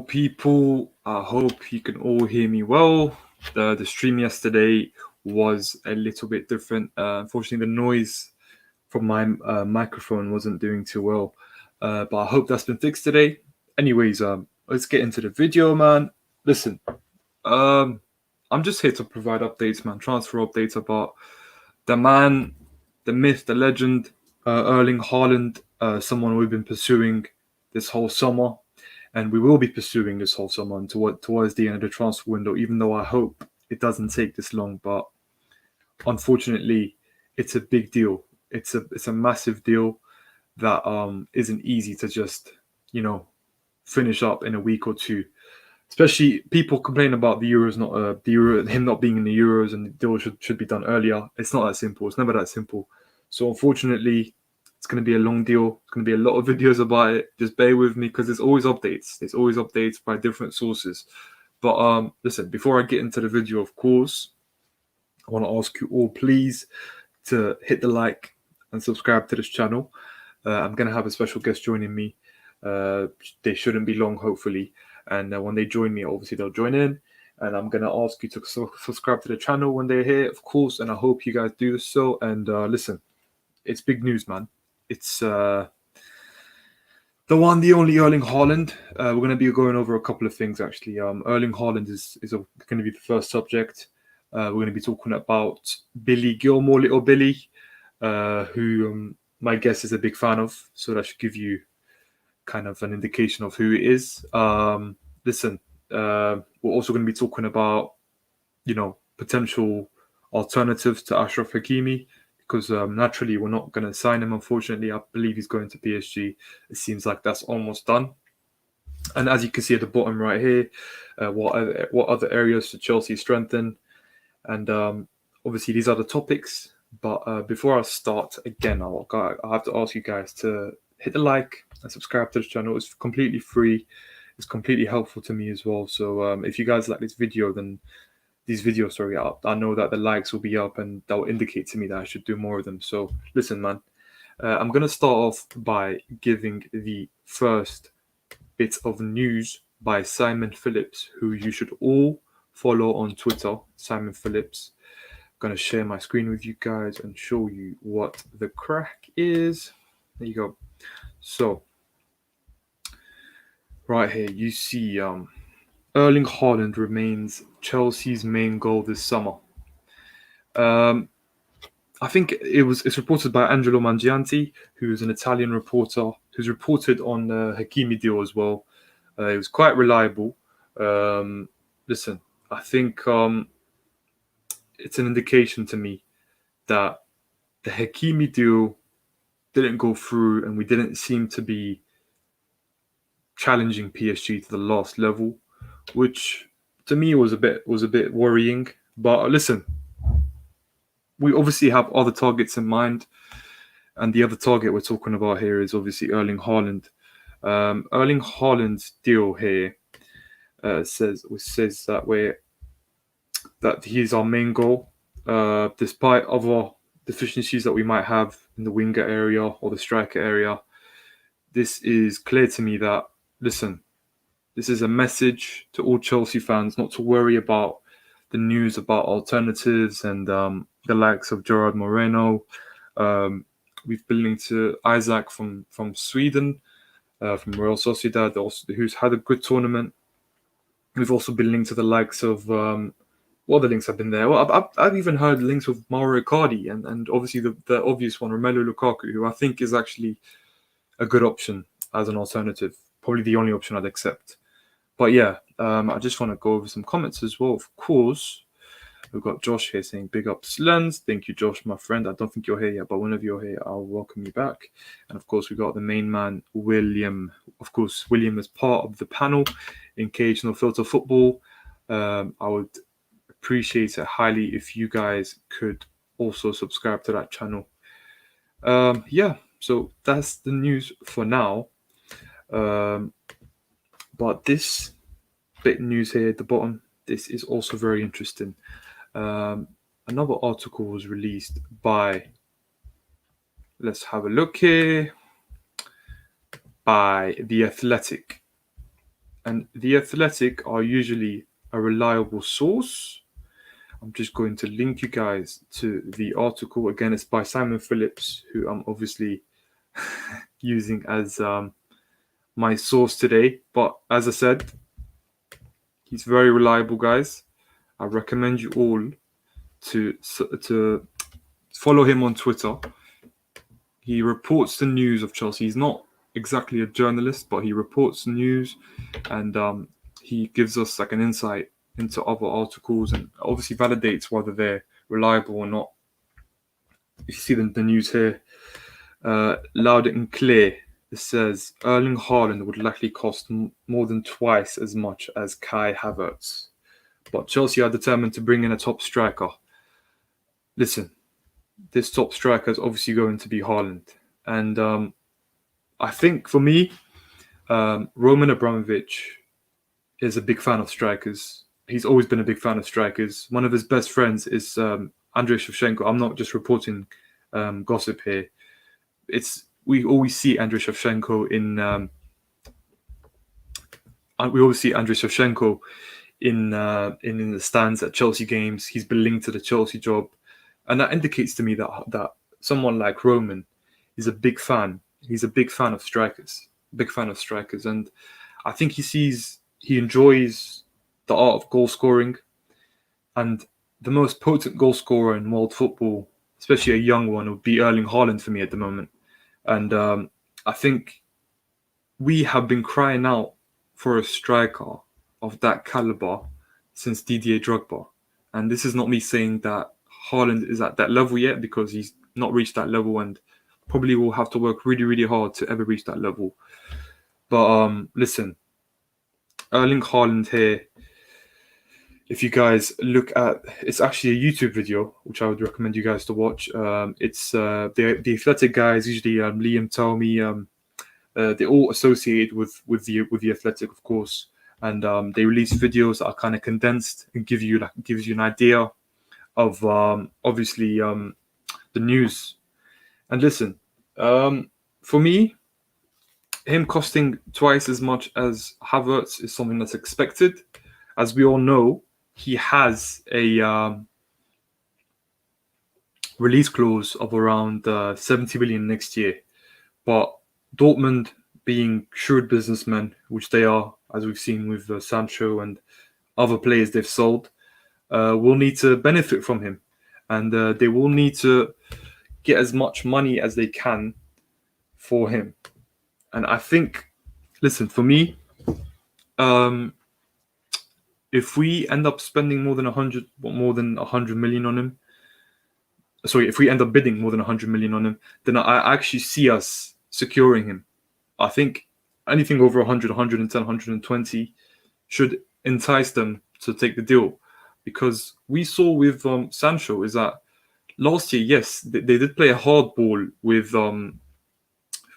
People, I hope you can all hear me well. The stream yesterday was a little bit different. Unfortunately, the noise from my microphone wasn't doing too well, but I hope that's been fixed today. Anyways, let's get into the video, man. Listen, I'm just here to provide updates, man, transfer updates about the man, the myth, the legend, Erling Haaland, someone we've been pursuing this whole summer. And we will be pursuing this whole summer towards the end of the transfer window, even though I hope it doesn't take this long. But unfortunately, it's a big deal. It's a massive deal that isn't easy to just, finish up in a week or two. Especially people complain about the Euros, him not being in the Euros, and the deal should be done earlier. It's not that simple. It's never that simple. So unfortunately, it's going to be a long deal. It's going to be a lot of videos about it. Just bear with me because there's always updates. There's always updates by different sources. But listen, before I get into the video, of course, I want to ask you all, please, to hit the like and subscribe to this channel. I'm going to have a special guest joining me. They shouldn't be long, hopefully. And when they join me, obviously they'll join in. And I'm going to ask you to subscribe to the channel when they're here, of course. And I hope you guys do so. And listen, it's big news, man. It's the one, the only Erling Haaland. We're going to be going over a couple of things, actually. Erling Haaland is going to be the first subject. We're going to be talking about Gilmour, little Billy, who my guest is a big fan of. So that should give you kind of an indication of who it is. Listen, we're also going to be talking about, potential alternatives to Achraf Hakimi. Because naturally, we're not going to sign him, unfortunately. I believe he's going to PSG. It seems like that's almost done. And as you can see at the bottom right here, what other areas should Chelsea strengthen? And obviously, these are the topics. But before I start, again, I have to ask you guys to hit the like and subscribe to this channel. It's completely free. It's completely helpful to me as well. So if you guys like this video, then these videos, I know that the likes will be up and that will indicate to me that I should do more of them. So listen, man, I'm going to start off by giving the first bit of news by Simon Phillips, who you should all follow on Twitter, Simon Phillips. I'm going to share my screen with you guys and show you what the crack is. There you go. So right here, you see Erling Haaland remains Chelsea's main goal this summer. I think it's reported by Angelo Mangianti, who is an Italian reporter who's reported on the Hakimi deal as well. It was quite reliable. Listen, I think it's an indication to me that the Hakimi deal didn't go through, and we didn't seem to be challenging PSG to the last level, which to me was a bit worrying. But listen, we obviously have other targets in mind, and the other target we're talking about here is obviously Erling Haaland. Erling Haaland's deal here says that he's our main goal, despite other deficiencies that we might have in the winger area or the striker area. This is clear to me that, listen, this is a message to all Chelsea fans not to worry about the news about alternatives and the likes of Gerard Moreno. We've been linked to Isaac from Sweden, from Real Sociedad, who's had a good tournament. We've also been linked to the likes of what other links have been there? Well, I've even heard links with Mauro Icardi and obviously the obvious one, Romelu Lukaku, who I think is actually a good option as an alternative, probably the only option I'd accept. But yeah, I just want to go over some comments as well. Of course, we've got Josh here saying big ups Lens. Thank you, Josh, my friend. I don't think you're here yet, but whenever you're here, I'll welcome you back. And of course, we got the main man, William. Of course, William is part of the panel in Cage No Filter Football. I would appreciate it highly if you guys could also subscribe to that channel. Yeah, so that's the news for now. But this bit news here at the bottom, this is also very interesting. Another article was released by, let's have a look here, by The Athletic. And The Athletic are usually a reliable source. I'm just going to link you guys to the article. Again, it's by Simon Phillips, who I'm obviously using as my source today. But as I said, he's very reliable, guys. I recommend you all to follow him on Twitter. He reports the news of Chelsea. He's not exactly a journalist, but he reports news, and he gives us like an insight into other articles and obviously validates whether they're reliable or not. You see the news here, loud and clear. It says Erling Haaland would likely cost more than twice as much as Kai Havertz, but Chelsea are determined to bring in a top striker. Listen, this top striker is obviously going to be Haaland, and I think for me, Roman Abramovich is a big fan of strikers. He's always been a big fan of strikers. One of his best friends is Andrei Shevchenko. I'm not just reporting gossip here. We always see Andrei Shevchenko in the stands at Chelsea games. He's been linked to the Chelsea job, and that indicates to me that someone like Roman is a big fan. He's a big fan of strikers. And I think he enjoys the art of goal scoring, and the most potent goal scorer in world football, especially a young one, would be Erling Haaland for me at the moment. And I think we have been crying out for a striker of that caliber since Didier Drogba. And this is not me saying that Haaland is at that level yet, because he's not reached that level and probably will have to work really, really hard to ever reach that level. But listen, Erling Haaland here, if you guys look at, it's actually a YouTube video, which I would recommend you guys to watch. It's the Athletic guys, usually Liam, Tommy, they're all associated with the Athletic, of course, and they release videos that are kind of condensed and gives you an idea of obviously the news. And listen, for me, him costing twice as much as Havertz is something that's expected. As we all know, he has a release clause of around 70 million next year. But Dortmund, being shrewd businessmen, which they are, as we've seen with Sancho and other players they've sold, will need to benefit from him. And they will need to get as much money as they can for him. And I think, listen, for me, if we end up spending more than 100 million on him, if we end up bidding more than 100 million on him, then I actually see us securing him. I think anything over 100, 110, 120 should entice them to take the deal. Because we saw with Sancho is that last year, yes, they did play a hard ball with the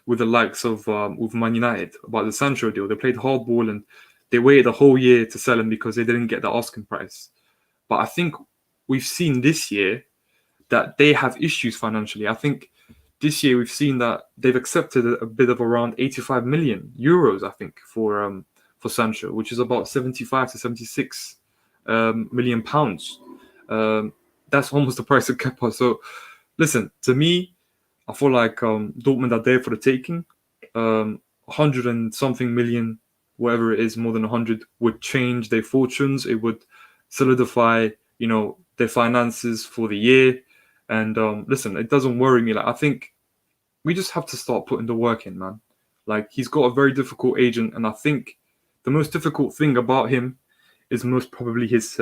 likes of with Man United about the Sancho deal. They played hardball and they waited a whole year to sell him because they didn't get the asking price. But I think we've seen this year that they have issues financially. I think this year we've seen that they've accepted a bid of around 85 million euros, I think, for Sancho, which is about 75 to 76 million pounds. That's almost the price of Kepa. So listen, to me, I feel like Dortmund are there for the taking. 100 and something million, whatever it is, more than 100, would change their fortunes. It would solidify, their finances for the year. And listen, it doesn't worry me. Like, I think we just have to start putting the work in, man. Like, he's got a very difficult agent, and I think the most difficult thing about him is most probably his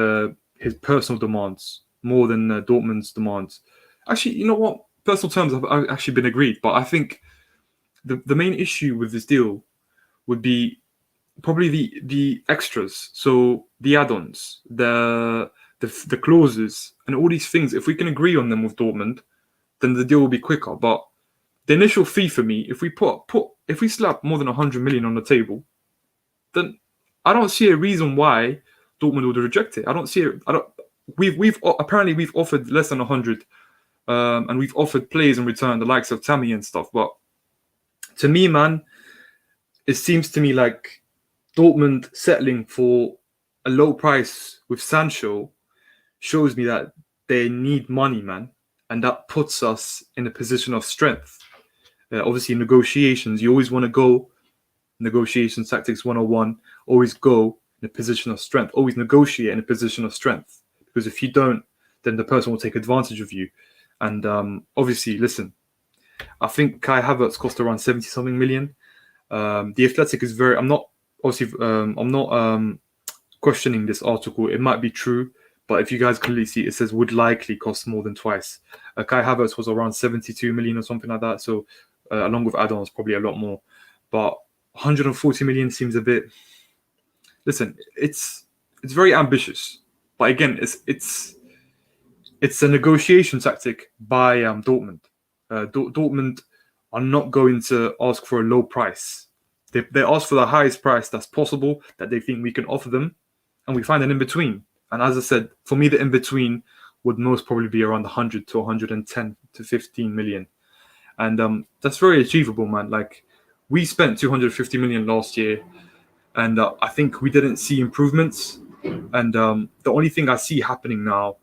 personal demands more than Dortmund's demands. Actually, you know what? Personal terms have actually been agreed, but I think the main issue with this deal would be probably the extras, so the add-ons, the clauses, and all these things. If we can agree on them with Dortmund, then the deal will be quicker. But the initial fee for me, if we slap more than 100 million on the table, then I don't see a reason why Dortmund would reject it. I don't see it. I don't. We've apparently we've offered less than 100, and we've offered players in return, the likes of Tammy and stuff. But to me, man, it seems to me like Dortmund settling for a low price with Sancho shows me that they need money, man, and that puts us in a position of strength. Obviously, negotiations, you always want to go negotiations tactics 101. Always go in a position of strength. Always negotiate in a position of strength, because if you don't, then the person will take advantage of you. And obviously, listen, I think Kai Havertz cost around 70 something million. The Athletic is very. I'm not questioning this article. It might be true, but if you guys clearly see, it says would likely cost more than twice. Kai Havertz was around 72 million or something like that. So along with add-ons, probably a lot more. But 140 million seems a bit. Listen, it's very ambitious, but again, it's a negotiation tactic by Dortmund. Dortmund are not going to ask for a low price. They ask for the highest price that's possible that they think we can offer them, and we find an in between. And as I said, for me, the in between would most probably be around 100 to 110 to 15 million, and that's very achievable, man. Like, we spent 250 million last year, and I think we didn't see improvements. And the only thing I see happening now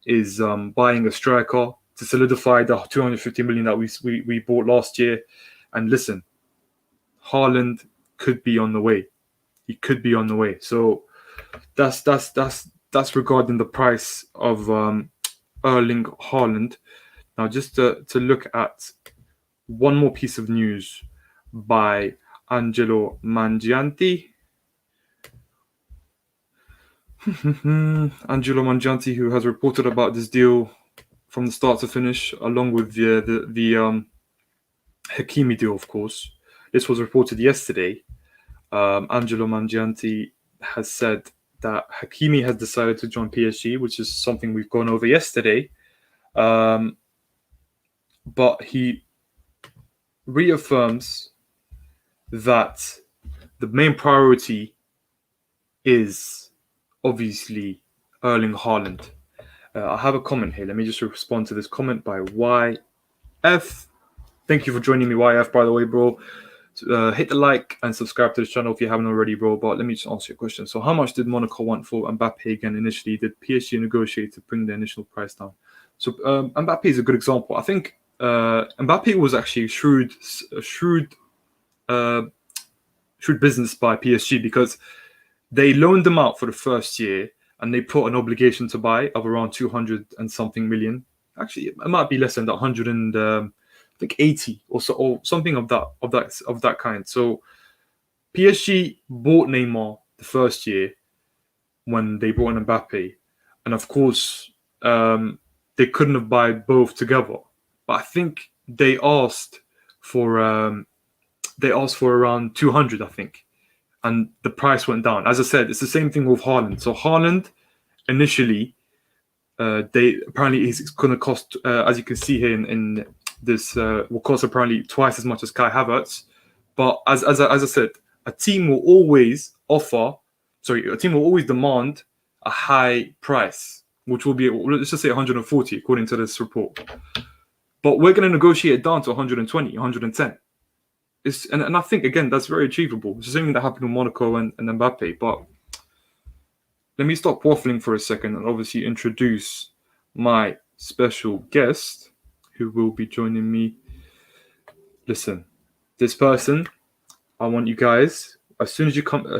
is buying a striker to solidify the 250 million that we bought last year. And listen, Haaland could be on the way. He could be on the way. So that's regarding the price of Erling Haaland. Now, just to look at one more piece of news by Angelo Mangianti. Angelo Mangianti, who has reported about this deal from the start to finish, along with the Hakimi deal, of course. This was reported yesterday. Angelo Mangianti has said that Hakimi has decided to join PSG, which is something we've gone over yesterday. But he reaffirms that the main priority is obviously Erling Haaland. I have a comment here. Let me just respond to this comment by YF. Thank you for joining me, YF, by the way, bro. Hit the like and subscribe to the channel if you haven't already, bro. But let me just answer your question. So how much did Monaco want for Mbappe again initially? Did PSG negotiate to bring the initial price down? So Mbappe is a good example. I think Mbappe was actually shrewd business by PSG, because they loaned them out for the first year and they put an obligation to buy of around 200 and something million. Actually, it might be less than that, 100 and I think 80 or so, or something of that kind. So PSG bought Neymar the first year when they brought in Mbappe, and of course they couldn't have bought both together. But I think they asked for around 200, I think, and the price went down. As I said, it's the same thing with Haaland. So Haaland initially, it's going to cost, as you can see here in this, will cost apparently twice as much as Kai Havertz. But as I said, a team will always demand a high price, which will be, let's just say 140, according to this report. But we're going to negotiate it down to 120, 110. And I think, again, that's very achievable. It's the same thing that happened with Monaco and Mbappe. But let me stop waffling for a second and obviously introduce my special guest who will be joining me. Listen, this person, I want you guys, as soon as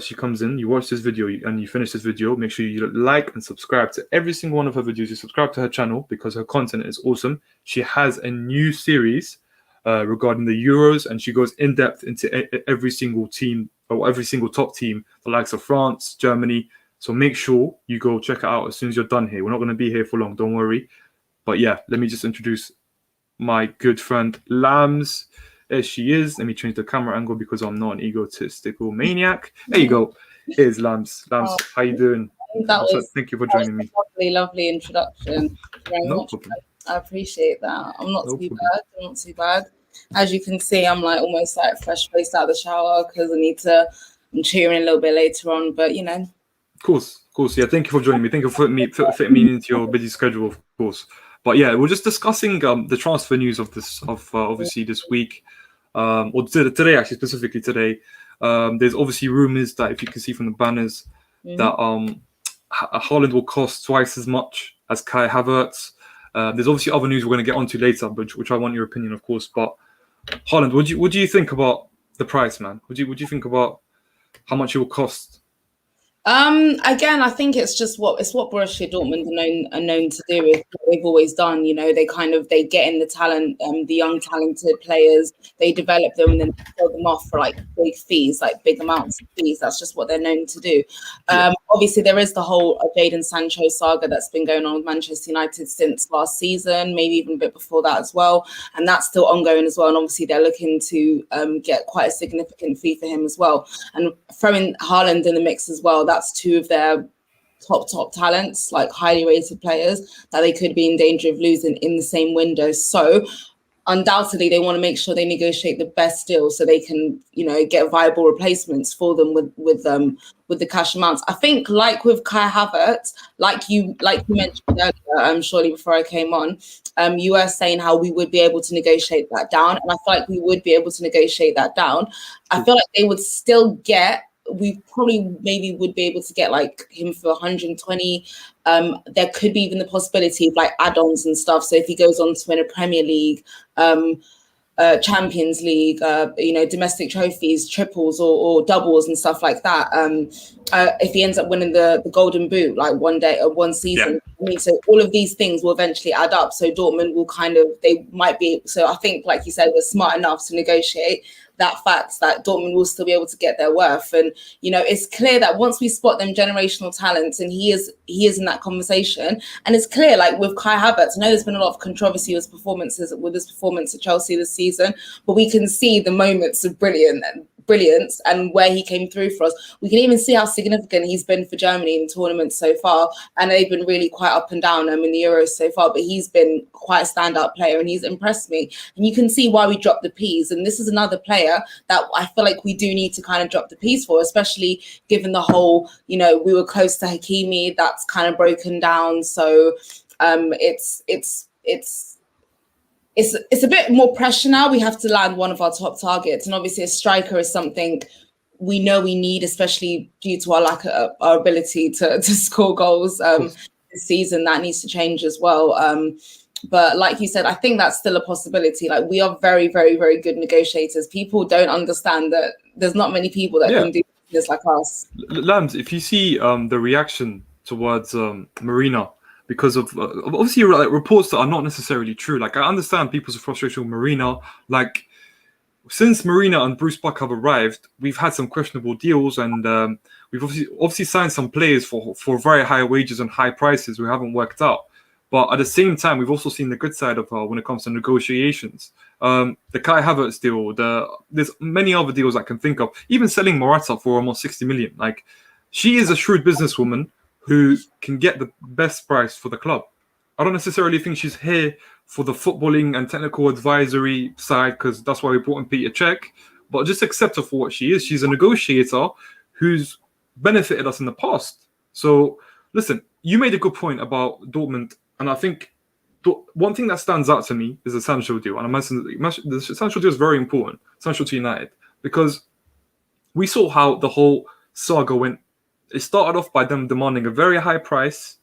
she comes in, you watch this video and you finish this video, make sure you like and subscribe to every single one of her videos. You subscribe to her channel because her content is awesome. She has a new series regarding the Euros, and she goes in depth into every single team or every single top team, the likes of France, Germany. So make sure you go check it out as soon as you're done here. We're not going to be here for long, don't worry. But yeah, let me just introduce my good friend Lambs. There she is. Let me change the camera angle because I'm not an egotistical maniac. There you go. Here's Lambs. Lambs, how you doing? Thank you for joining me. Lovely introduction. Very No much. problem. I appreciate that. I'm not No too problem. bad. I'm not too bad. As you can see, I'm like almost like fresh faced out of the shower because I'm cheering a little bit later on, but you know. Of course. Yeah, thank you for joining me. Thank you for fitting me into your busy schedule, of course. But yeah, we're just discussing the transfer news of obviously this week, or today actually, specifically today. There's obviously rumors that, if you can see from the banners, that Haaland will cost twice as much as Kai Havertz. There's obviously other news we're going to get onto later, which I want your opinion, of course. But Haaland, what do you think about the price, man? What do you think about how much it will cost? Again, I think it's what Borussia Dortmund are known to do. Is what they've always done. You know, they get in the talent, the young talented players, they develop them, and then sell them off for like big fees, like big amounts of fees. That's just what they're known to do. Obviously, there is the whole Jadon Sancho saga that's been going on with Manchester United since last season, maybe even a bit before that as well, and that's still ongoing as well. And obviously, they're looking to get quite a significant fee for him as well, and throwing Haaland in the mix as well. That's two of their top talents, like highly rated players that they could be in danger of losing in the same window. So undoubtedly they want to make sure they negotiate the best deal so they can, you know, get viable replacements for them with the cash amounts. I think like with Kai Havertz, like you mentioned earlier, surely before I came on, you were saying how we would be able to negotiate that down, and I feel like we would be able to negotiate that down. I feel like they would still get, we probably maybe would be able to get like him for 120. There could be even the possibility of like add-ons and stuff. So if he goes on to win a Premier League, Champions League, you know, domestic trophies, triples or doubles and stuff like that. If he ends up winning the Golden Boot, like one season, I mean, so all of these things will eventually add up. So Dortmund will they might be. So I think, like you said, we're smart enough to negotiate that fact that Dortmund will still be able to get their worth. And, you know, it's clear that once we spot them generational talents, and he is in that conversation, and it's clear, like with Kai Havertz, I know there's been a lot of controversy with his performance at Chelsea this season, but we can see the moments of brilliance and where he came through for us. We can even see how significant he's been for Germany in tournaments so far, and they've been really quite up and down in the Euros so far, but he's been quite a standout player and he's impressed me, and you can see why we dropped the P's. And this is another player that I feel like we do need to kind of drop the P's for, especially given the whole, you know, we were close to Hakimi, that's kind of broken down. So it's a bit more pressure now. We have to land one of our top targets, and obviously a striker is something we know we need, especially due to our lack of our ability to score goals this season. That needs to change as well. But like you said, I think that's still a possibility. Like, we are very, very, very good negotiators. People don't understand that there's not many people that can do this like us. Lambs, if you see the reaction towards Marina, because of obviously like reports that are not necessarily true. Like, I understand people's frustration with Marina. Like, since Marina and Bruce Buck have arrived, we've had some questionable deals, and we've obviously signed some players for very high wages and high prices who haven't worked out. But at the same time, we've also seen the good side of her when it comes to negotiations. The Kai Havertz deal, there's many other deals I can think of. Even selling Morata for almost 60 million. Like, she is a shrewd businesswoman who can get the best price for the club. I don't necessarily think she's here for the footballing and technical advisory side, because that's why we brought in Peter Cech. But just accept her for what she is. She's a negotiator who's benefited us in the past. So, listen, you made a good point about Dortmund. And I think one thing that stands out to me is the Sancho deal. And I mentioned the Sancho deal is very important, Sancho to United, because we saw how the whole saga went. It started off by them demanding a very high price,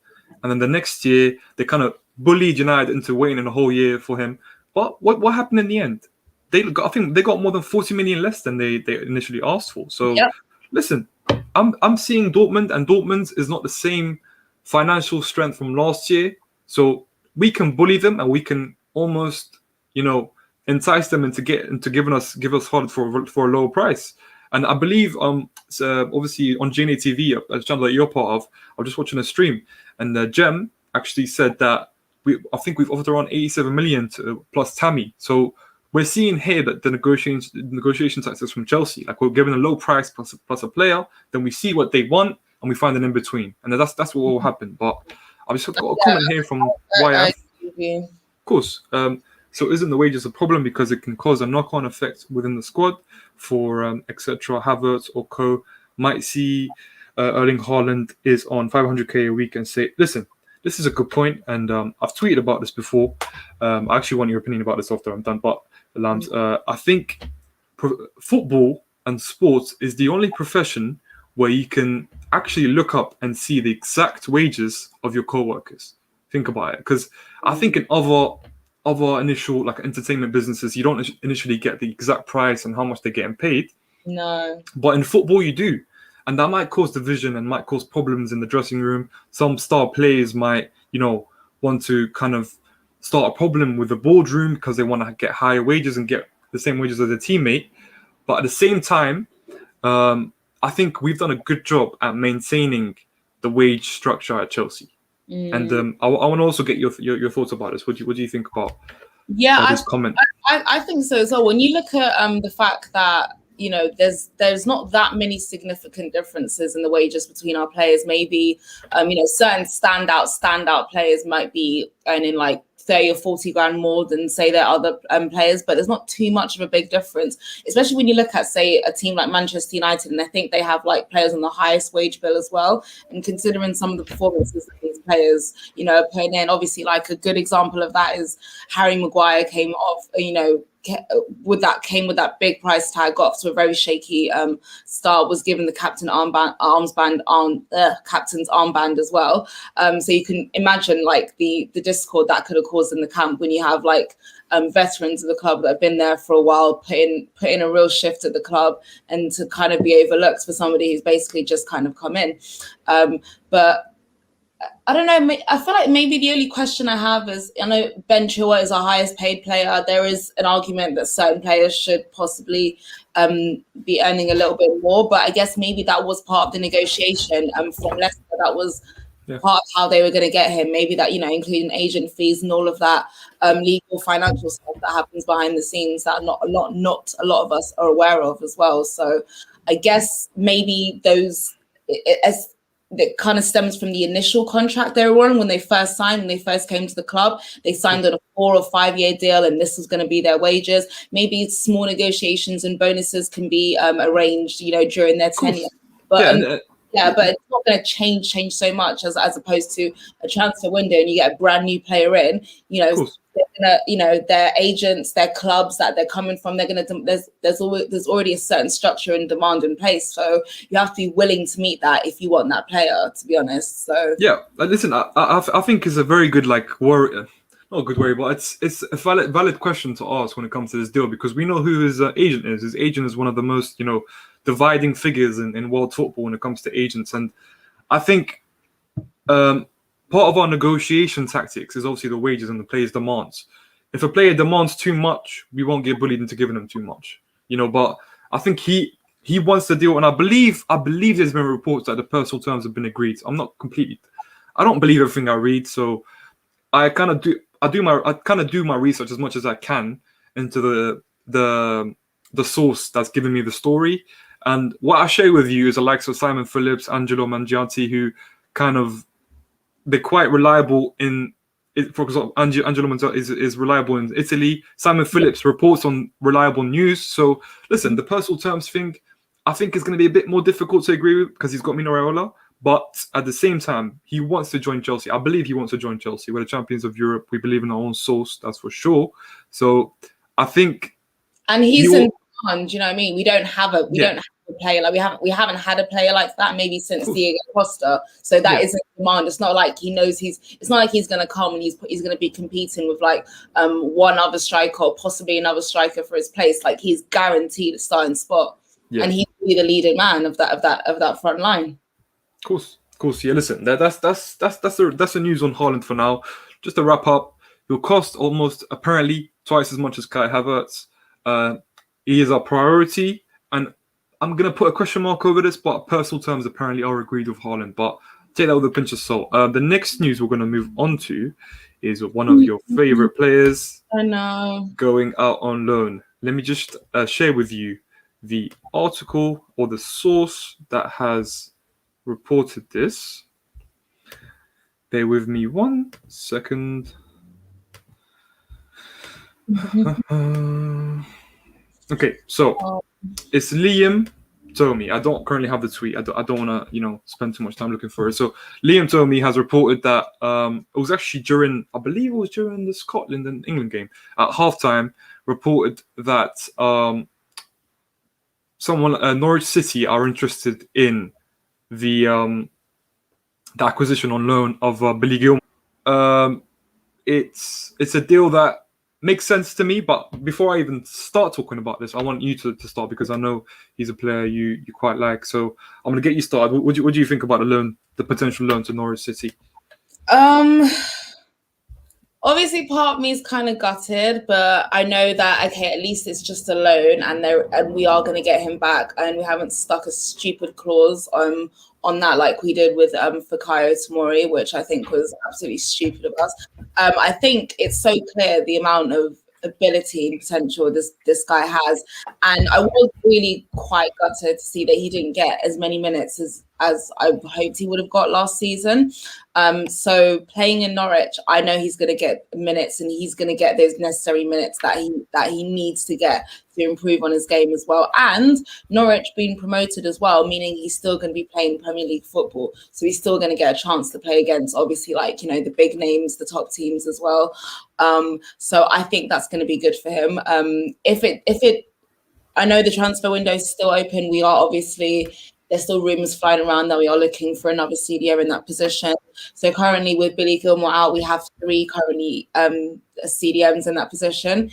and then the next year they kind of bullied United into waiting a whole year for him. But what happened in the end? I think they got more than 40 million less than they initially asked for. So listen, I'm seeing Dortmund, and Dortmund is not the same financial strength from last year. So we can bully them, and we can almost, you know, entice them into give us Haaland for a lower price. And I believe so obviously on GNA TV, a channel that you're part of, I was just watching a stream, and Jem actually said that I think we've offered around 87 million plus Tammy. So we're seeing here that the negotiation tactics from Chelsea, like we're giving a low price plus a player, then we see what they want and we find an in between, and that's what will happen. But I've just got a comment here from YF. Of course. So isn't the wages a problem because it can cause a knock-on effect within the squad for etc. Havertz or co might see Erling Haaland is on 500k a week and say, listen, this is a good point, and I've tweeted about this before. I actually want your opinion about this after I'm done. But Lambs, I think football and sports is the only profession where you can actually look up and see the exact wages of your co-workers. Think about it, because I think in other initial like entertainment businesses, you don't initially get the exact price and how much they're getting paid. No. But in football, you do. And that might cause division and might cause problems in the dressing room. Some star players might, want to kind of start a problem with the boardroom because they want to get higher wages and get the same wages as their teammate. But at the same time, I think we've done a good job at maintaining the wage structure at Chelsea. And I want to also get your thoughts about this. What do you think about this comment? I think so as well. When you look at the fact that there's not that many significant differences in the wages between our players. Maybe certain standout players might be earning like 30 or 40 grand more than say their other players, but there's not too much of a big difference, especially when you look at say a team like Manchester United, and I think they have like players on the highest wage bill as well. And considering some of the performances that these players are putting in, obviously like a good example of that is Harry Maguire came off with that big price tag, got off to a very shaky start, was given the captain's armband as well. So you can imagine like the discord that could have caused in the camp when you have like veterans of the club that have been there for a while, put in a real shift at the club, and to kind of be overlooked for somebody who's basically just kind of come in. But I don't know. I feel like maybe the only question I have is, I know Ben Chilwell is our highest paid player. There is an argument that certain players should possibly be earning a little bit more, but I guess maybe that was part of the negotiation from Leicester. That was part of how they were going to get him. Maybe that, including agent fees and all of that legal financial stuff that happens behind the scenes that not a lot of us are aware of as well. So I guess maybe that kind of stems from the initial contract they were on when they first came to the club. They signed on a 4 or 5 year deal, and this was going to be their wages. Maybe small negotiations and bonuses can be arranged, during their tenure. But but it's not going to change so much as opposed to a transfer window, and you get a brand new player in. Their agents, their clubs that they're coming from, they're going to. There's already a certain structure and demand in place, so you have to be willing to meet that if you want that player. To be honest, so listen, I think it's a very good worry. Not a good worry, but it's a valid question to ask when it comes to this deal, because we know who his agent is. His agent is one of the most dividing figures in world football when it comes to agents, and I think part of our negotiation tactics is obviously the wages and the player's demands. If a player demands too much, we won't get bullied into giving him too much, But I think he wants the deal, and I believe there's been reports that the personal terms have been agreed. I don't believe everything I read, so I kind of do my research as much as I can into the source that's giving me the story. And what I share with you is the likes of Simon Phillips, Angelo Mangianti, who they're quite reliable for example, Angelo Mangianti is reliable in Italy. Simon Phillips reports on reliable news. So listen, the personal terms thing, I think is going to be a bit more difficult to agree with because he's got Mino Raiola. But at the same time, he wants to join Chelsea. I believe he wants to join Chelsea. We're the champions of Europe. We believe in our own source, that's for sure. So I think, and he's in demand. You know what I mean? We don't have a player we haven't had a player like that maybe since Diego Costa. So that is in demand. It's not like he knows it's not like he's going to come and he's going to be competing with one other striker or possibly another striker for his place. Like he's guaranteed a starting spot, and he'll be the leading man of that front line. Of course. Yeah. Listen, that's the news on Haaland for now. Just to wrap up, He'll cost almost apparently twice as much as Kai Havertz. He is our priority, and I'm gonna put a question mark over this, but personal terms apparently are agreed with Haaland. But take that with a pinch of salt. The next news we're gonna move on to is one of your favorite players I know. going out on loan. Let me just share with you the article or the source that has reported this. Bear with me 1 second. Okay, so it's Liam Tomey. I don't currently have the tweet. I don't want to spend too much time looking for it. So Liam Tomey has reported that it was actually I believe it was during the Scotland and England game at halftime. Reported that Norwich City are interested in the acquisition on loan of Billy Gilmour. It's a deal that makes sense to me, but before I even start talking about this, I want you to start, because I know he's a player you quite like. So I'm going to get you started. What do you think about the potential loan to Norwich City? Obviously, part of me is kind of gutted, but I know that, okay, at least it's just a loan, and we are going to get him back, and we haven't stuck a stupid clause on that like we did with Fikayo Tomori, which I think was absolutely stupid of us. I think it's so clear the amount of ability and potential this guy has, and I was really quite gutted to see that he didn't get as many minutes as I hoped he would have got last season. So playing in Norwich, I know he's going to get minutes, and he's going to get those necessary minutes that he needs to get to improve on his game as well. And Norwich being promoted as well, meaning he's still going to be playing Premier League football, so he's still going to get a chance to play against, obviously, like, the big names, the top teams as well. So I think that's going to be good for him. I know the transfer window is still open. We are obviously, there's still rumours flying around that we are looking for another CDM in that position. So currently, with Billy Gilmour out, we have 3 currently CDMs in that position.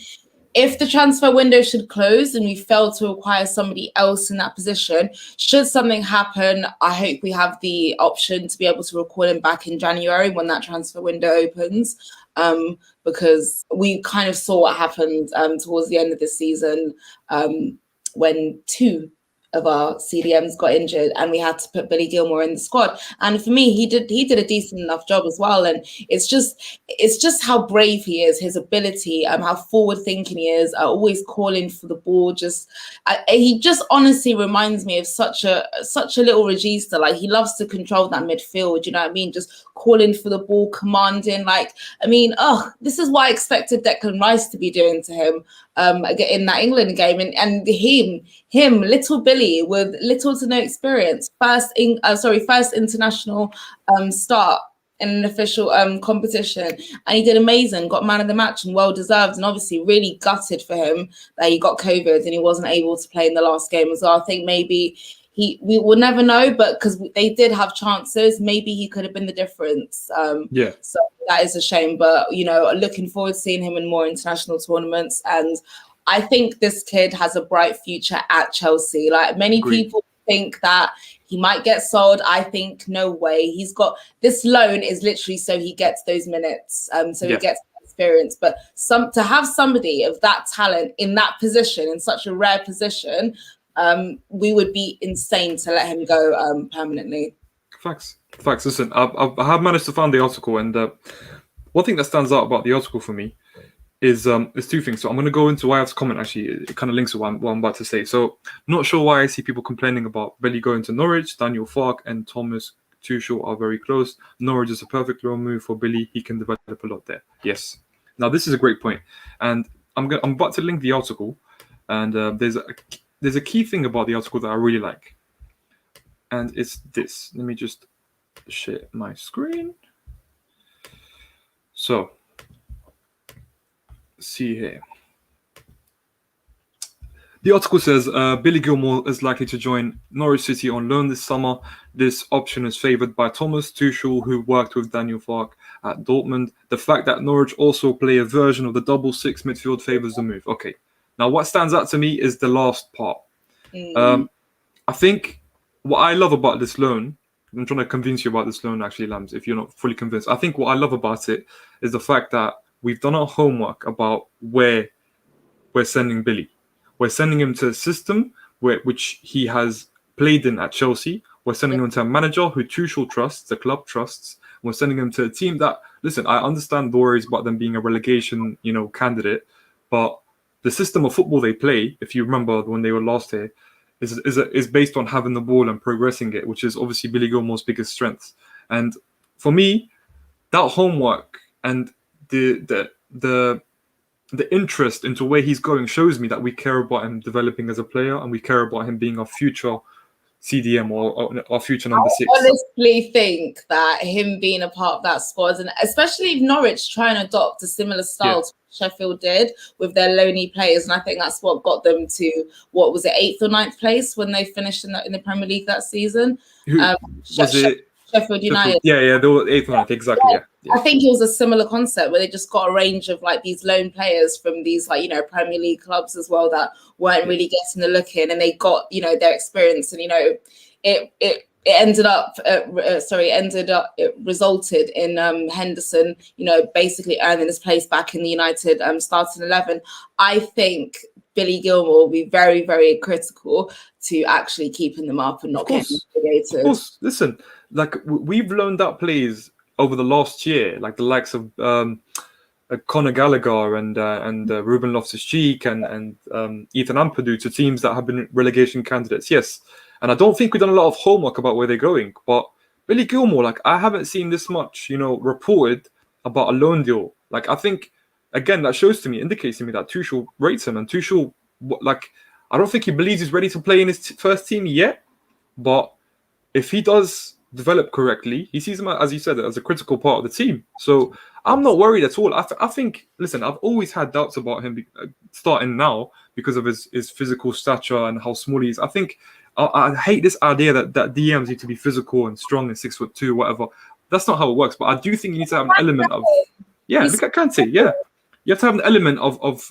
If the transfer window should close and we fail to acquire somebody else in that position, should something happen, I hope we have the option to be able to recall him back in January when that transfer window opens, because we kind of saw what happened towards the end of the season when 2 of our CDMs got injured and we had to put Billy Gilmour in the squad. And for me, he did a decent enough job as well. And it's just how brave he is, his ability, how forward thinking he is, always calling for the ball. He just honestly reminds me of such a little regista. Like, he loves to control that midfield, you know what I mean? Just calling for the ball, commanding. This is what I expected Declan Rice to be doing to him in that England game, and him, little Billy with little to no experience, first international start in an official competition, and he did amazing, got man of the match and well deserved, and obviously really gutted for him that he got COVID and he wasn't able to play in the last game as well. I think maybe we will never know, but because they did have chances, maybe he could have been the difference. So that is a shame, but looking forward to seeing him in more international tournaments. And I think this kid has a bright future at Chelsea. Like, many people think that he might get sold. I think no way. He's got this loan is literally so he gets those minutes, he gets experience. But to have somebody of that talent in that position, in such a rare position, we would be insane to let him go permanently. Facts. Listen, I have managed to find the article, and one thing that stands out about the article for me is 2 things. So I'm going to go into Wyeth's comment. Actually, it kind of links to what I'm about to say. So, not sure why I see people complaining about Billy going to Norwich. Daniel Farke and Thomas Tuchel are very close. Norwich is a perfect loan move for Billy. He can develop a lot there. Yes. Now, this is a great point, and I'm about to link the article, and there's a key thing about the article that I really like, and it's this. Let me just share my screen. So, see here. The article says Billy Gilmour is likely to join Norwich City on loan this summer. This option is favoured by Thomas Tuchel, who worked with Daniel Farke at Dortmund. The fact that Norwich also play a version of the double 6 midfield favours the move. Okay. Now, what stands out to me is the last part. I think what I love about this loan, I'm trying to convince you about this loan, actually, Lambs, if you're not fully convinced. I think what I love about it is the fact that we've done our homework about where we're sending Billy. We're sending him to a system which he has played in at Chelsea. We're sending him to a manager who Tuchel trusts, the club trusts. We're sending him to a team that, listen, I understand the worries about them being a relegation, candidate, but the system of football they play, if you remember when they were last here, is based on having the ball and progressing it, which is obviously Billy Gilmour's biggest strength. And for me, that homework and the interest into where he's going shows me that we care about him developing as a player, and we care about him being our future CDM or our future number 6. I honestly think that him being a part of that squad, and especially if Norwich try and adopt a similar style to what Sheffield did with their loanee players, and I think that's what got them to, what was it, 8th or 9th place when they finished in the Premier League that season. Was it Sheffield United? Yeah, they were 8th or 9th, exactly. Yeah. I think it was a similar concept where they just got a range of like these loan players from these Premier League clubs as well that weren't really getting the look in, and they got their experience, and it resulted in Henderson basically earning his place back in the United starting 11. I think Billy Gilmour will be very, very critical to actually keeping them up and not getting relegated. Of course, listen, like we've loaned out players over the last year, like the likes of Conor Gallagher and Ruben Loftus-Cheek and Ethan Ampadu to teams that have been relegation candidates. Yes, and I don't think we've done a lot of homework about where they're going. But Billy Gilmour, like I haven't seen this much, reported about a loan deal. Like I think again that indicates to me that Tuchel rates him, and Tuchel, like I don't think he believes he's ready to play in his first team yet. But if he does develop correctly, he sees him, as you said, as a critical part of the team. So I'm not worried at all. I think, listen, I've always had doubts about him starting now because of his physical stature and how small he is. I think I hate this idea that DMs need to be physical and strong and 6'2", whatever. That's not how it works. But I do think you need to have an element of, look at Kante, You have to have an element of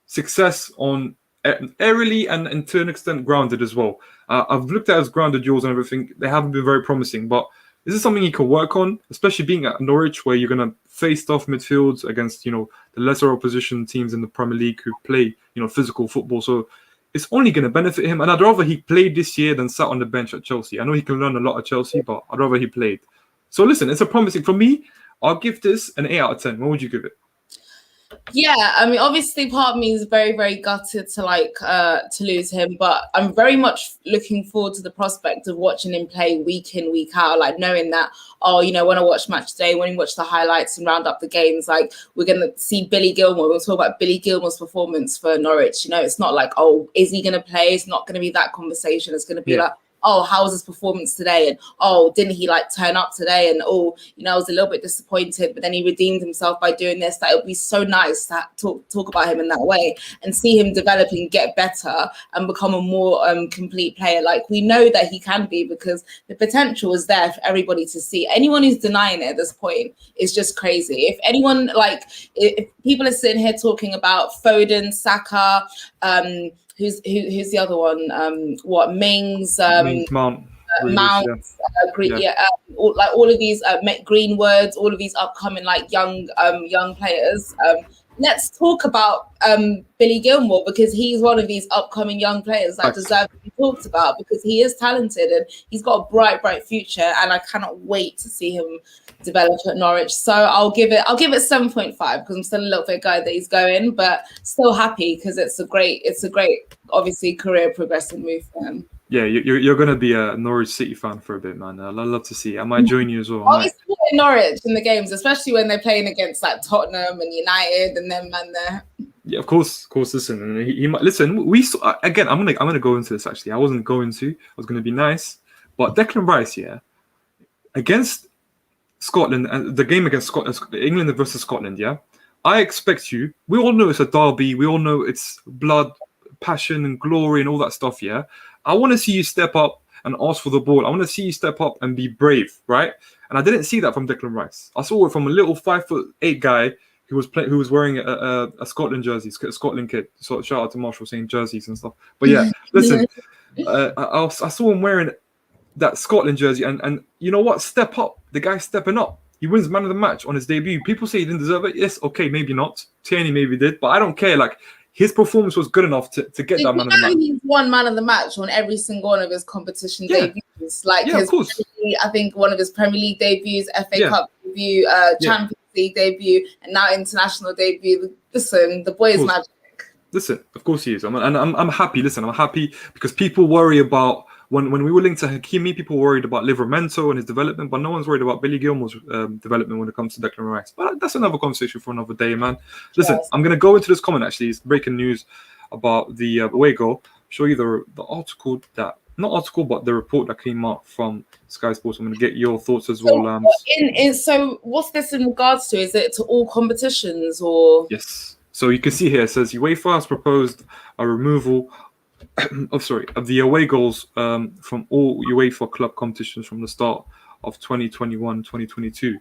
success on aerially and to an extent grounded as well. I've looked at his grounded duels and everything. They haven't been very promising, but this is something he can work on, especially being at Norwich, where you're going to face tough midfields against, the lesser opposition teams in the Premier League who play, physical football. So it's only going to benefit him. And I'd rather he played this year than sat on the bench at Chelsea. I know he can learn a lot at Chelsea, but I'd rather he played. So listen, it's a promising. For me, I'll give this an 8 out of 10. What would you give it? Yeah, I mean, obviously part of me is very, very gutted to lose him, but I'm very much looking forward to the prospect of watching him play week in, week out, like knowing that, when I watch match day, when we watch the highlights and round up the games, like we're going to see Billy Gilmour. We'll talk about Billy Gilmour's performance for Norwich. It's not like, is he going to play? It's not going to be that conversation. It's going to be like, how was his performance today? And didn't he turn up today? And I was a little bit disappointed, but then he redeemed himself by doing this. That it would be so nice to talk about him in that way and see him develop and get better and become a more complete player. Like we know that he can be, because the potential is there for everybody to see. Anyone who's denying it at this point is just crazy. If anyone if people are sitting here talking about Foden, Saka, who's the other one? Mings, Mount, all of these Greenwoods, all of these upcoming young players. Let's talk about Billy Gilmour, because he's one of these upcoming young players that deserve to be talked about, because he is talented and he's got a bright future, and I cannot wait to see him develop at Norwich. So I'll give it 7.5, because I'm still a little bit gutted that he's going, but still happy because it's a great obviously career progressive move for him. Yeah, you're going to be a Norwich City fan for a bit, man. I'd love to see it. I might join you as well. I'll be supporting Norwich in the games, especially when they're playing against Tottenham and United and them man there. Yeah, of course. Listen, he might listen. We saw, again. I'm gonna go into this. Actually, I wasn't going to. I was going to be nice, but Declan Rice, against Scotland and the game against England versus Scotland, I expect you. We all know it's a derby. We all know it's blood, passion, and glory, and all that stuff. I want to see you step up and ask for the ball. I want to see you step up and be brave, right? And I didn't see that from Declan Rice. I saw it from a little 5'8" guy who was wearing a Scotland jersey, a Scotland kid. So shout out to Marshall saying jerseys and stuff. But listen, I saw him wearing that Scotland jersey, and you know what? Step up. The guy's stepping up. He wins man of the match on his debut. People say he didn't deserve it. Yes, okay, maybe not. Tierney maybe did, but I don't care. Like, his performance was good enough to get that man of the match. He's won man of the match on every single one of his competition debuts. Like of course. I think one of his Premier League debuts, FA Cup debut, Champions League debut, and now international debut. Listen, the boy is magic. Listen, of course he is. I'm happy. Listen, I'm happy because people worry about when we were linked to Hakimi, people were worried about Livramento and his development, but no one's worried about Billy Gilmour's development when it comes to Declan Rice. But that's another conversation for another day, man. Listen, I'm going to go into this comment, actually. It's breaking news about the away goal. Show you the article that, not article, but the report that came out from Sky Sports. I'm going to get your thoughts as well, Lambs. So what's this in regards to? Is it to all competitions or? Yes. So you can see here, it says UEFA has proposed a removal of the away goals from all UEFA club competitions from the start of 2021-2022.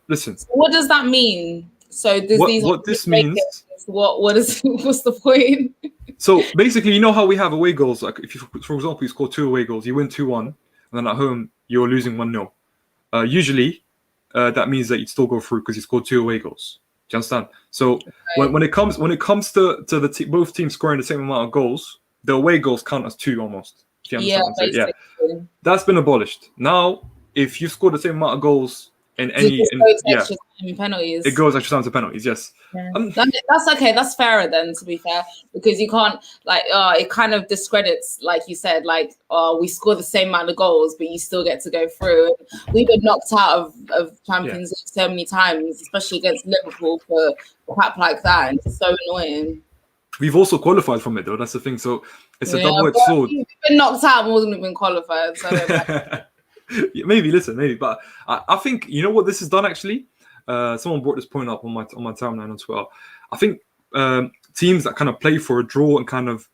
Listen. So what does that mean? So what this means? What's the point? So basically, you know how we have away goals. Like if you, for example, you score 2 away goals, you win 2-1, and then at home you're losing 1-0. Usually, that means that you'd still go through because you scored 2 away goals. Do you understand? So when it comes to the both teams scoring the same amount of goals, the away goals count as 2 almost. Do you understand? Yeah, that's been abolished. Now, if you score the same amount of goals in any, penalties, it goes extra time to penalties. Yes, that's okay. That's fairer then, to be fair, because you can't it kind of discredits, like you said, we score the same amount of goals, but you still get to go through. We've been knocked out of Champions League so many times, especially against Liverpool for crap like that, and it's so annoying. We've also qualified from it, though. That's the thing. So it's a double-edged sword. We've been knocked out more than we've been qualified. So maybe. But I think you know what this has done actually. Someone brought this point up on my timeline on Twitter. I think teams that kind of play for a draw and kind of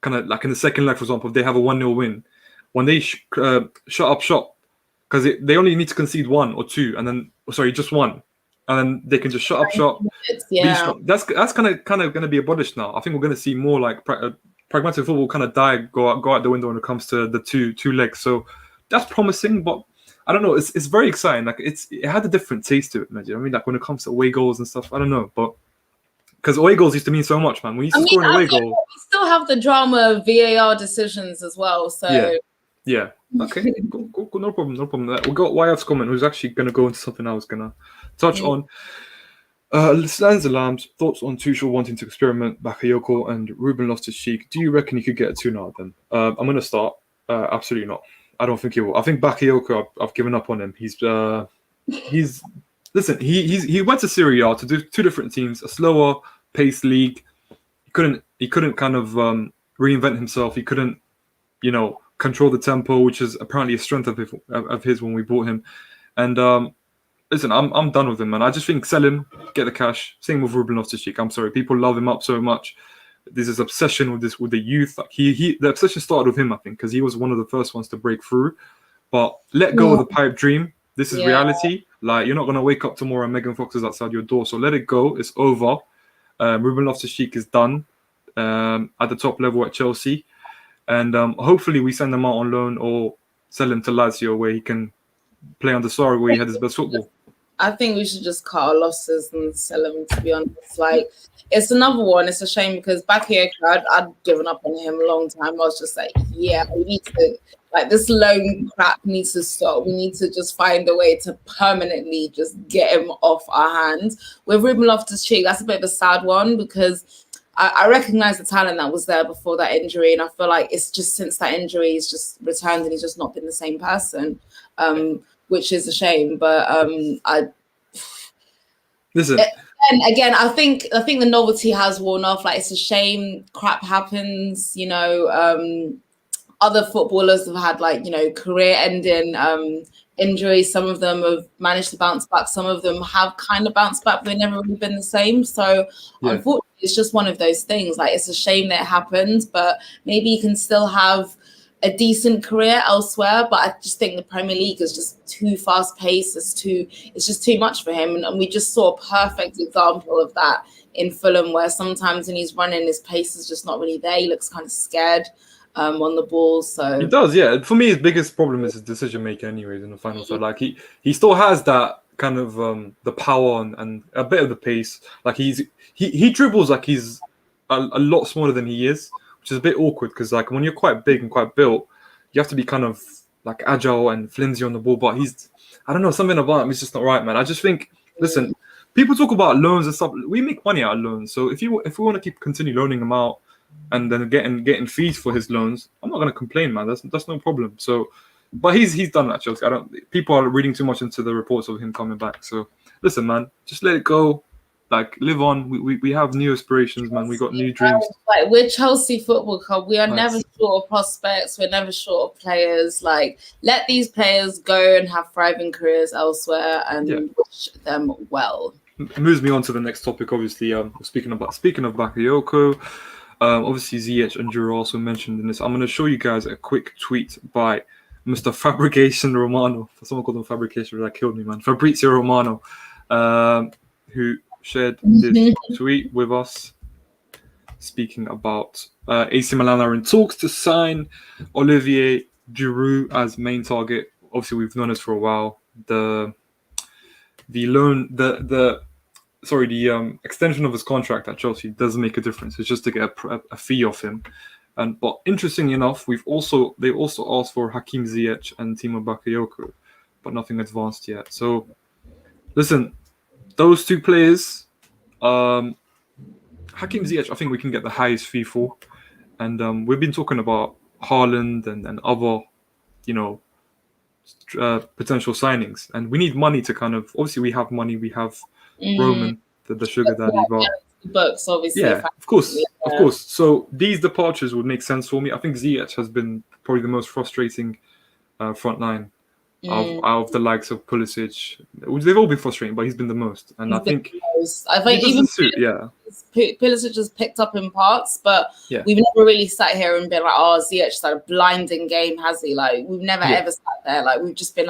like in the second leg, for example, if they have a 1-0 win, when they shut up shop, because they only need to concede 1 or 2, and then just 1. And then they can just shut up shop. Yeah, that's kind of going to be abolished now. I think we're going to see more like pragmatic football kind of go out the window when it comes to the two legs. So that's promising, but I don't know. It's very exciting. Like it had a different taste to it, man. I mean, like when it comes to away goals and stuff, I don't know, but because away goals used to mean so much, man. When you used to score an away goal, we still have the drama of VAR decisions as well. So yeah. Okay, cool. No problem. We got YF's comment, who's actually going to go into something I was going to touch on. Stands Alarms, thoughts on Tuchel wanting to experiment Bakayoko and Ruben Loftus-Cheek. Do you reckon he could get a 2 now then? I'm going to start. Absolutely not. I don't think he will. I think Bakayoko, I've given up on him. Listen, he went to Serie A to do 2 different teams, a slower paced league. He couldn't kind of reinvent himself. He couldn't, control the tempo, which is apparently a strength of his when we bought him. And listen, I'm done with him, man. I just think sell him, get the cash. Same with Ruben Loftus-Cheek. I'm sorry, people love him up so much. There's this obsession with the youth. Like the obsession started with him, I think, because he was one of the first ones to break through. But let go of the pipe dream. This is reality. Like you're not gonna wake up tomorrow and Megan Fox is outside your door. So let it go. It's over. Ruben Loftus-Cheek is done at the top level at Chelsea. And hopefully we send him out on loan or sell him to Lazio where he can play under Sarri where he had his best football. I think we should just cut our losses and sell him, to be honest. Like, it's another one. It's a shame because back here, I'd given up on him a long time. I was just like, we need to, this loan crap needs to stop. We need to just find a way to permanently just get him off our hands. With Ruben Loftus-Cheek, that's a bit of a sad one because I recognize the talent that was there before that injury, and I feel like it's just since that injury he's just returned and he's just not been the same person, which is a shame. But listen. And again, I think the novelty has worn off. Like it's a shame, crap happens. Other footballers have had career-ending injuries. Some of them have managed to bounce back. Some of them have kind of bounced back, but they've never really been the same. So unfortunately, it's just one of those things. Like it's a shame that it happened, but maybe you can still have a decent career elsewhere. But I just think the Premier League is just too fast-paced. It's just too much for him. And we just saw a perfect example of that in Fulham, where sometimes when he's running, his pace is just not really there. He looks kind of scared. on the ball. He So does, yeah. For me, his biggest problem is his decision making, anyways, in the final third. Like he still has that kind of the power and a bit of the pace. Like he dribbles like he's a lot smaller than he is, which is a bit awkward because like when you're quite big and quite built, you have to be kind of like agile and flimsy on the ball. But I don't know, something about him is just not right, man. I just think, listen, people talk about loans and stuff. We make money out of loans, so if we want to continue loaning him out and then getting fees for his loans, I'm not gonna complain, man. That's no problem. So, but he's done that, Chelsea. People are reading too much into the reports of him coming back. So, listen, man, just let it go. Like, live on. We have new aspirations, man. We got new dreams. Like, we're Chelsea Football Club. We are Nice. never short of prospects. We're never short of players. Like, let these players go and have thriving careers elsewhere, and wish them well. It moves me on to the next topic. Obviously, speaking of Bakayoko. Obviously, Ziyech and Giroud also mentioned in this. I'm going to show you guys a quick tweet by Mr. Fabrication Romano. Someone called him Fabrication, that killed me, man. Fabrizio Romano, who shared this tweet with us, speaking about AC Milan are in talks to sign Olivier Giroud as main target. Obviously, we've known this for a while. The extension of his contract at Chelsea doesn't make a difference. It's just to get a fee off him. But interestingly enough, they also asked for Hakim Ziyech and Timo Bakayoko, but nothing advanced yet. So, listen, those two players, Hakim Ziyech, I think we can get the highest fee for, and we've been talking about Haaland and other, potential signings, and we need money to kind of. Obviously, we have money. We have Roman, the sugar daddy, but books, obviously. Yeah, of course. So these departures would make sense for me. I think Ziyech has been probably the most frustrating front line out of the likes of Pulisic. They've all been frustrating, but he's been the most. And I think even Pulisic has picked up in parts, but we've never really sat here and been like, "Oh, Ziyech's had a blinding game, has he?" Like, we've never ever sat there. Like, we've just been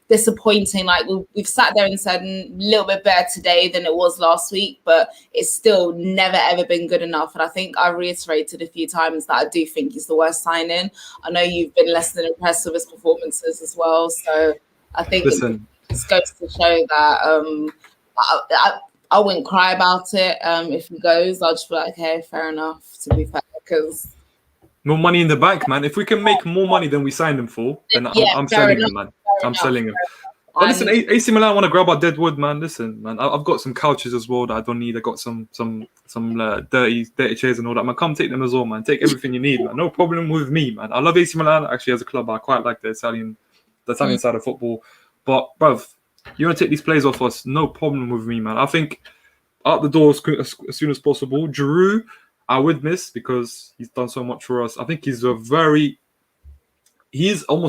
disappointing. Like, we've sat there and said a little bit better today than it was last week, but it's still never ever been good enough. And I think I reiterated a few times that I do think he's the worst signing. I know you've been less than impressed with his performances as well, so I think it just goes to show that I wouldn't cry about it if he goes. I'll just be like, okay, fair enough, to be fair, because more money in the bank, man. If we can make more money than we signed him for, then I'm selling him, man. I'm selling him. But listen, AC Milan want to grab our dead wood, man. Listen, man, I've got some couches as well that I don't need. I got some dirty chairs and all that, man. Come take them as well, man. Take everything you need, man. No problem with me, man. I love AC Milan actually as a club. I quite like the Italian side of football. But bruv, you want to take these players off us? No problem with me, man. I think out the door as soon as possible. Giroud, I would miss because he's done so much for us. I think he's almost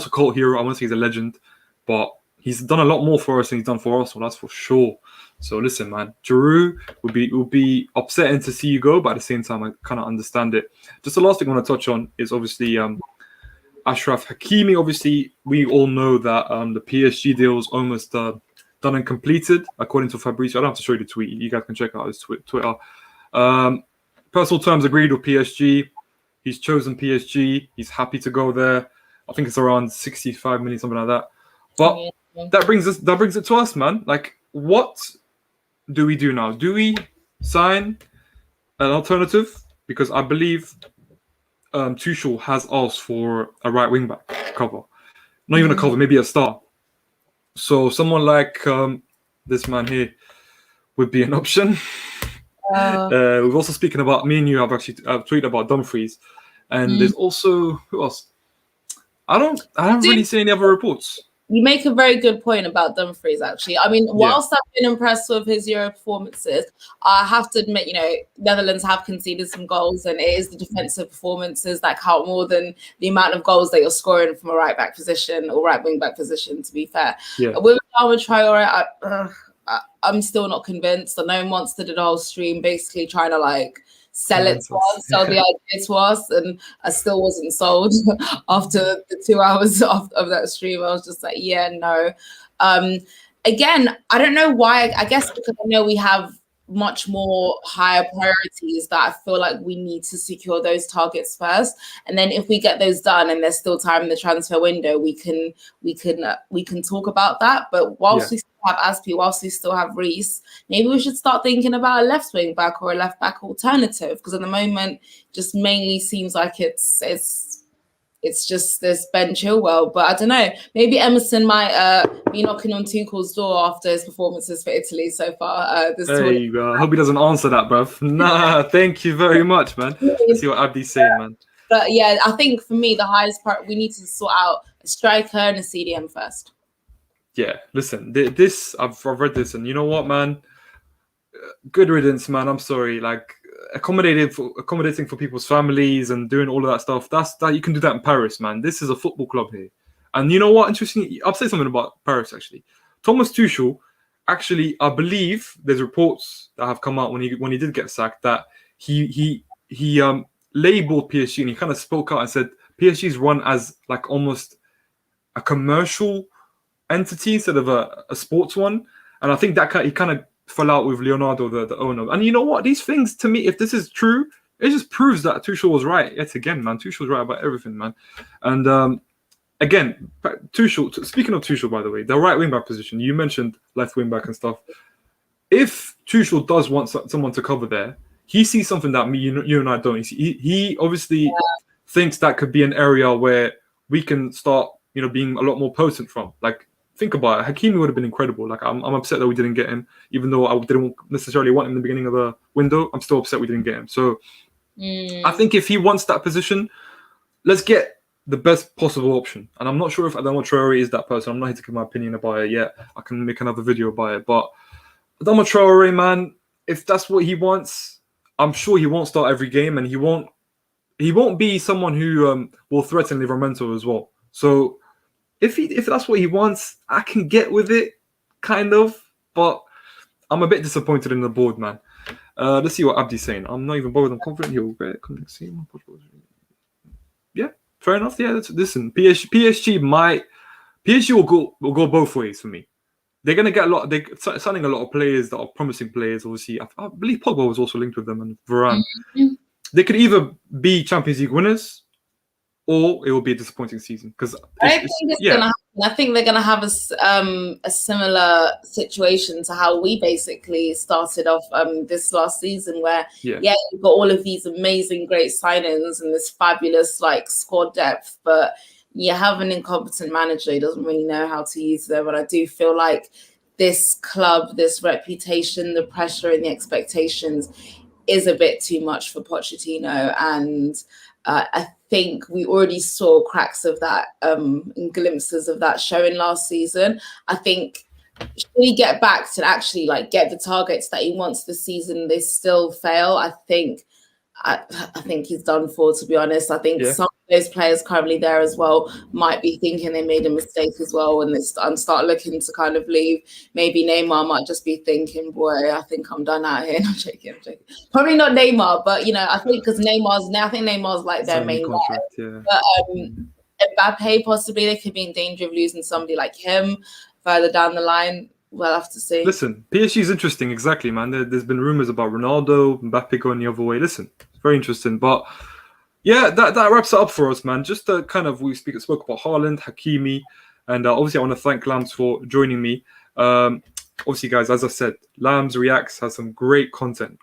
a cult hero. I want to say he's a legend, but he's done a lot more for us than he's done for us, so that's for sure. So listen, man, Giroud would be upsetting to see you go, but at the same time, I kind of understand it. Just the last thing I want to touch on is obviously Achraf Hakimi. Obviously, we all know that the PSG deal is almost done and completed, according to Fabrizio. I don't have to show you the tweet. You guys can check out his Twitter. Personal terms agreed with PSG. He's chosen PSG. He's happy to go there. I think it's around 65 million, something like that. But that brings it to us, man. Like, what do we do now? Do we sign an alternative? Because I believe Tuchel has asked for a right wing back cover. Not even a cover, maybe a star. So someone like this man here would be an option. We've also speaking about me and you. I've tweeted about Dumfries, and there's also who else? I haven't really seen any other reports. You make a very good point about Dumfries, actually. I mean, whilst I've been impressed with his Euro performances, I have to admit, Netherlands have conceded some goals, and it is the defensive performances that count more than the amount of goals that you're scoring from a right back position or right wing back position, to be fair. With Traore, I'm still not convinced. I know Monster did a whole stream basically trying to sell the idea to us, and I still wasn't sold after the 2 hours of that stream. I was just like, yeah, no. Again, I don't know why. I guess because I know we have much more higher priorities that I feel like we need to secure those targets first, and then if we get those done and there's still time in the transfer window, we can talk about that. But whilst we still have Aspi, whilst we still have Reece, maybe we should start thinking about a left wing back or a left back alternative, because at the moment just mainly seems like it's just this Ben Chilwell. But I don't know, maybe Emerson might be knocking on Tuchel's door after his performances for Italy so far. There you go. I hope he doesn't answer that, bruv. Nah, thank you very much, man. Let's see what Abdi's saying, man. But yeah, I think for me, the highest part, we need to sort out a striker and a CDM first. Yeah, listen, this, I've read this, and you know what, man? Good riddance, man. I'm sorry. Like, accommodating for people's families and doing all of that stuff, that you can do that in Paris, man. This is a football club here. And you know what? Interesting. I'll say something about Paris, actually. Thomas Tuchel, actually, I believe there's reports that have come out when he did get sacked that he labeled PSG, and he kind of spoke out and said PSG's run as like almost a commercial entity instead of a sports one. And I think that he kind of fell out with Leonardo, the owner. And you know what? These things, to me, if this is true, it just proves that Tuchel was right yet again, man. Tuchel's right about everything, man. And again, Tuchel. Speaking of Tuchel, by the way, the right wing back position, you mentioned left wing back and stuff. If Tuchel does want someone to cover there, he sees something that you and I don't. He obviously thinks that could be an area where we can start, being a lot more potent from. Like, think about it. Hakimi would have been incredible. Like, I'm upset that we didn't get him, even though I didn't necessarily want him in the beginning of the window. I'm still upset we didn't get him. So I think if he wants that position, let's get the best possible option. And I'm not sure if Adama Traore is that person. I'm not here to give my opinion about it yet. I can make another video about it. But Adama Traore, man, if that's what he wants, I'm sure he won't start every game, and he won't be someone who will threaten Livramento as well. So if that's what he wants, I can get with it, kind of. But I'm a bit disappointed in the board, man. Let's see what Abdi's saying. I'm not even bothered. I'm confident he'll get it. Yeah, fair enough. Yeah, listen. PSG will go both ways for me. They're gonna get a lot. They're signing a lot of players that are promising players. Obviously, I believe Pogba was also linked with them, and Varane. Mm-hmm. They could either be Champions League winners, or it will be a disappointing season. Because I think it's gonna happen. I think they're gonna have a similar situation to how we basically started off this last season, where you've got all of these amazing, great signings and this fabulous squad depth, but you have an incompetent manager who doesn't really know how to use them. And I do feel like this club, this reputation, the pressure and the expectations is a bit too much for Pochettino. And I think we already saw cracks of that and glimpses of that showing last season. I think should he get back to actually get the targets that he wants this season, they still fail. I think he's done for, to be honest. I think some of those players currently there as well might be thinking they made a mistake as well, and start looking to kind of leave. Maybe Neymar might just be thinking, boy, I think I'm done out here. I'm joking. Probably not Neymar, but I think because Neymar's like their main contract, but Mbappe, possibly they could be in danger of losing somebody like him further down the line. We'll have to see. Listen, PSG is interesting, exactly, man. There's been rumors about Ronaldo, Mbappe going the other way. Listen, it's very interesting. But yeah, that wraps it up for us, man. Just to kind of, we spoke about Haaland, Hakimi, and obviously I want to thank Lambs for joining me. Obviously, guys, as I said, Lambs Reacts has some great content,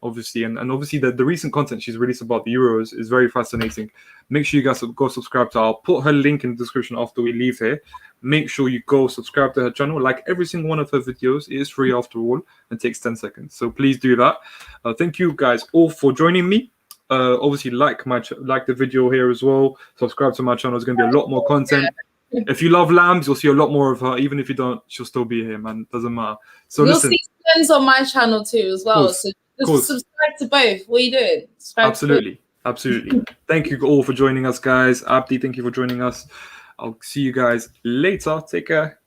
obviously. And obviously the recent content she's released about the Euros is very fascinating. Make sure you guys go subscribe to her. I'll put her link in the description after we leave here. Make sure you go subscribe to her channel. Like every single one of her videos, it is free after all and takes 10 seconds. So please do that. Thank you guys all for joining me. Obviously, like the video here as well. Subscribe to my channel. There's going to be a lot more content. If you love Lambs, you'll see a lot more of her. Even if you don't, she'll still be here, man. Doesn't matter. So you'll see friends on my channel too as well. So just subscribe to both. What are you doing? Absolutely. Thank you all for joining us, guys. Abdi, thank you for joining us. I'll see you guys later. Take care.